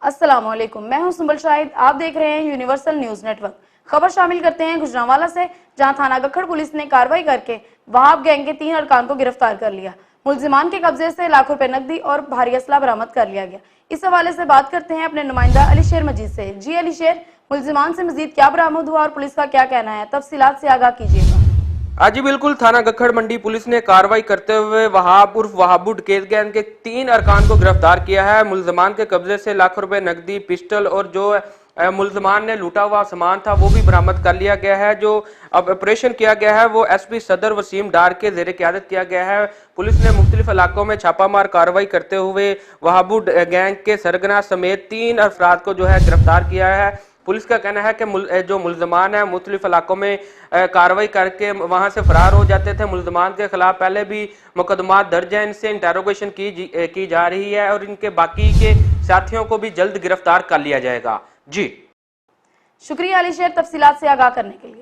अस्सलामुअलैकुम, मैं हूं सुंबल शाहिद। आप देख रहे हैं यूनिवर्सल न्यूज नेटवर्क। खबर शामिल करते हैं गुजरांवाला से, जहां थाना गखड़ पुलिस ने कार्रवाई करके वहाब गैंग के 3 अरकान को गिरफ्तार कर लिया। मुलजिमान के कब्जे से लाखों रुपए नकदी और भारी असला बरामद कर लिया गया। इस हवाले से बात करते हैं अपने नुमाइंदा अली शेर मजीद से। जी अली शेर, मुलजिमान से मजीद क्या बरामद हुआ और पुलिस का क्या कहना है, तफसीलात से आगाह कीजिएगा। जी बिल्कुल, थाना गखड़ मंडी पुलिस ने कार्रवाई करते हुए वहाब उर्फ वहाबुड केस गैंग के 3 अरकान को गिरफ्तार किया है। मुलजमान के कब्जे से लाखों रुपए नकदी, पिस्टल और जो मुलजमान ने लूटा हुआ सामान था वो भी बरामद कर लिया गया है। जो अब ऑपरेशन किया गया है वो एसपी सदर वसीम डार के जेर क़यादत किया गया है। पुलिस ने मुख्तलिफ इलाकों में छापामार कार्रवाई करते हुए वहाबुड गैंग के सरगना समेत 3 अफराद को जो है गिरफ्तार किया है। पुलिस का कहना है कि जो मुलजमान है मुख्तलिफ इलाकों में कार्रवाई करके वहां से फरार हो जाते थे। मुलजमान के खिलाफ पहले भी मुकदमा दर्ज है, इनसे इंटेरोगेशन की जा रही है और इनके बाकी के साथियों को भी जल्द गिरफ्तार कर लिया जाएगा। जी शुक्रिया अली शेर, तफसीलात से आगाह करने के लिए।